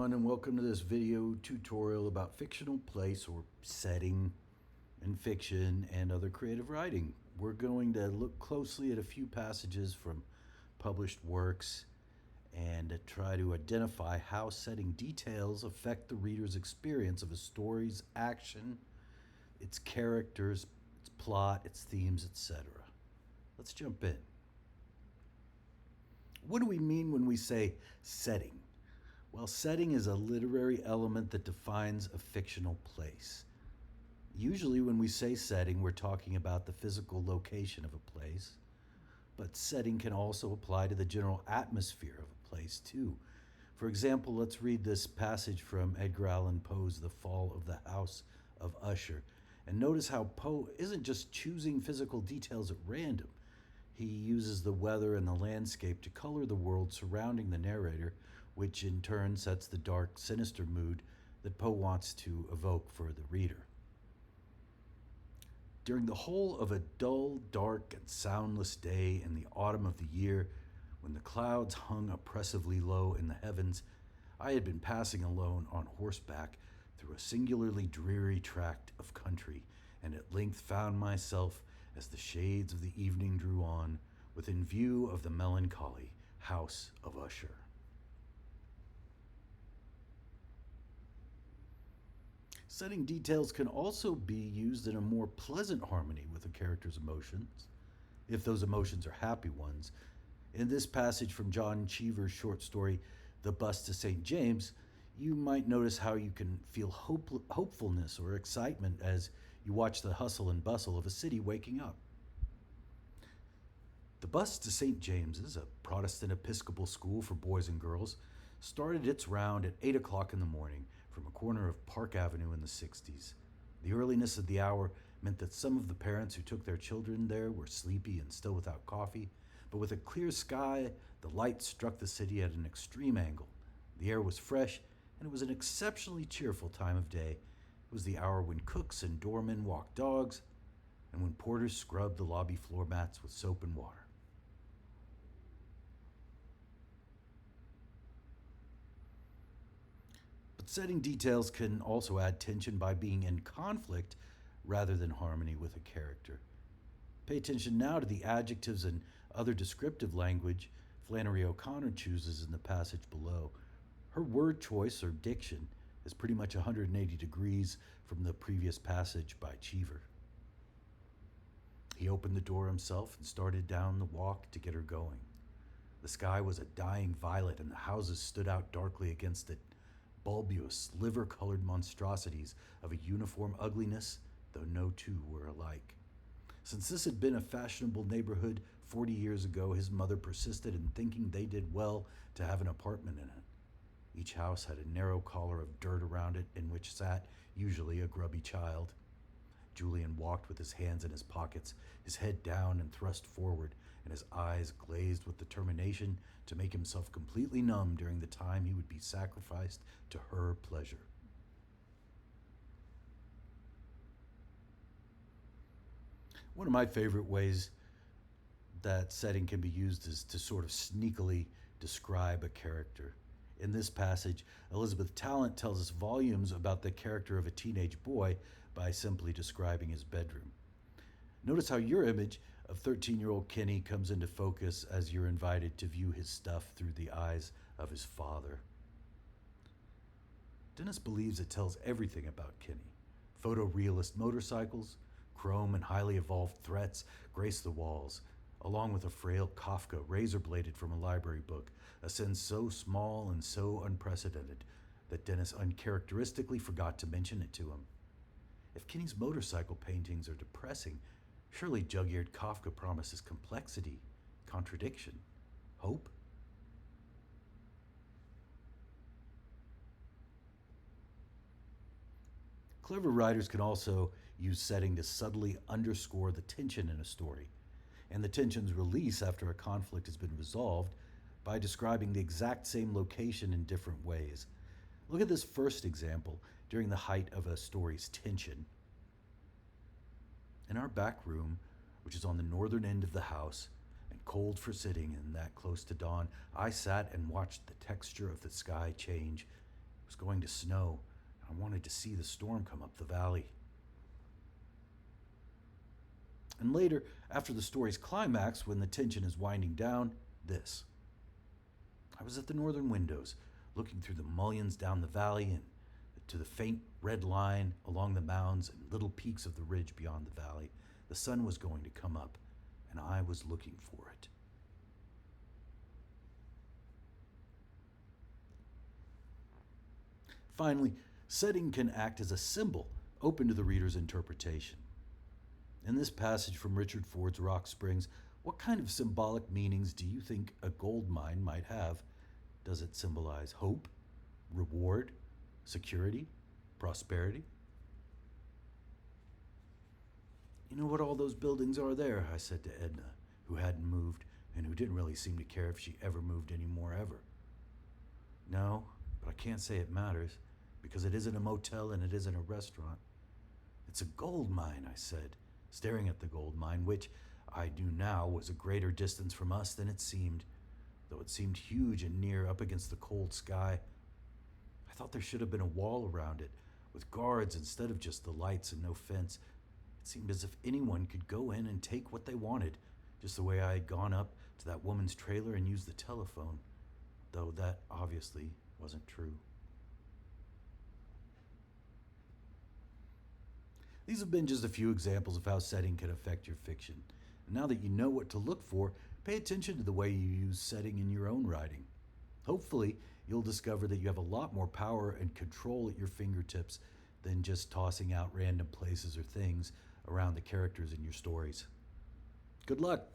everyone, and welcome to this video tutorial about fictional place or setting in fiction and other creative writing. We're going to look closely at a few passages from published works and try to identify how setting details affect the reader's experience of a story's action, its characters, its plot, its themes, etc. Let's jump in. What do we mean when we say setting? Well, setting is a literary element that defines a fictional place. Usually, when we say setting, we're talking about the physical location of a place, but setting can also apply to the general atmosphere of a place, too. For example, let's read this passage from Edgar Allan Poe's The Fall of the House of Usher, and notice how Poe isn't just choosing physical details at random. He uses the weather and the landscape to color the world surrounding the narrator, which in turn sets the dark, sinister mood that Poe wants to evoke for the reader. During the whole of a dull, dark, and soundless day in the autumn of the year, when the clouds hung oppressively low in the heavens, I had been passing alone on horseback through a singularly dreary tract of country, and at length found myself, as the shades of the evening drew on, within view of the melancholy house of Usher. Setting details can also be used in a more pleasant harmony with a character's emotions, if those emotions are happy ones. In this passage from John Cheever's short story, The Bus to St. James, you might notice how you can feel hopefulness or excitement as you watch the hustle and bustle of a city waking up. The Bus to St. James's, a Protestant Episcopal school for boys and girls, started its round at 8 o'clock in the morning from a corner of Park Avenue in the 60s. The earliness of the hour meant that some of the parents who took their children there were sleepy and still without coffee, but with a clear sky, the light struck the city at an extreme angle. The air was fresh, and it was an exceptionally cheerful time of day. It was the hour when cooks and doormen walked dogs, and when porters scrubbed the lobby floor mats with soap and water. But setting details can also add tension by being in conflict rather than harmony with a character. Pay attention now to the adjectives and other descriptive language Flannery O'Connor chooses in the passage below. Her word choice or diction is pretty much 180 degrees from the previous passage by Cheever. He opened the door himself and started down the walk to get her going. The sky was a dying violet and the houses stood out darkly against it, bulbous, liver-colored monstrosities of a uniform ugliness, though no two were alike. Since this had been a fashionable neighborhood 40 years ago, his mother persisted in thinking they did well to have an apartment in it. Each house had a narrow collar of dirt around it in which sat, usually, a grubby child. Julian walked with his hands in his pockets, his head down and thrust forward, and his eyes glazed with determination to make himself completely numb during the time he would be sacrificed to her pleasure. One of my favorite ways that setting can be used is to sort of sneakily describe a character. In this passage, Elizabeth Tallent tells us volumes about the character of a teenage boy by simply describing his bedroom. Notice how your image of 13-year-old Kenny comes into focus as you're invited to view his stuff through the eyes of his father. Dennis believes it tells everything about Kenny. Photorealist motorcycles, chrome and highly evolved threats grace the walls, along with a frail Kafka razor-bladed from a library book, a sin so small and so unprecedented that Dennis uncharacteristically forgot to mention it to him. If Kenny's motorcycle paintings are depressing, surely jug-eared Kafka promises complexity, contradiction, hope. Clever writers can also use setting to subtly underscore the tension in a story, and the tension's release after a conflict has been resolved by describing the exact same location in different ways. Look at this first example during the height of a story's tension. In our back room, which is on the northern end of the house, and cold for sitting and that close to dawn, I sat and watched the texture of the sky change It was going to snow, and I wanted to see the storm come up the valley. And later, after the story's climax, when the tension is winding down, this. I was at the northern windows, looking through the mullions down the valley and to the faint red line along the mounds and little peaks of the ridge beyond the valley. The sun was going to come up, and I was looking for it. Finally, setting can act as a symbol open to the reader's interpretation. In this passage from Richard Ford's Rock Springs, what kind of symbolic meanings do you think a gold mine might have? Does it symbolize hope, reward, security, prosperity? You know what all those buildings are there? I said to Edna, who hadn't moved and who didn't really seem to care if she ever moved anymore ever. No, but I can't say it matters, because it isn't a motel and it isn't a restaurant. It's a gold mine, I said, staring at the gold mine, which I knew now was a greater distance from us than it seemed, though it seemed huge and near up against the cold sky. I thought there should have been a wall around it, with guards instead of just the lights and no fence. It seemed as if anyone could go in and take what they wanted, just the way I had gone up to that woman's trailer and used the telephone, though that obviously wasn't true. These have been just a few examples of how setting can affect your fiction. And now that you know what to look for, pay attention to the way you use setting in your own writing. Hopefully, you'll discover that you have a lot more power and control at your fingertips than just tossing out random places or things around the characters in your stories. Good luck!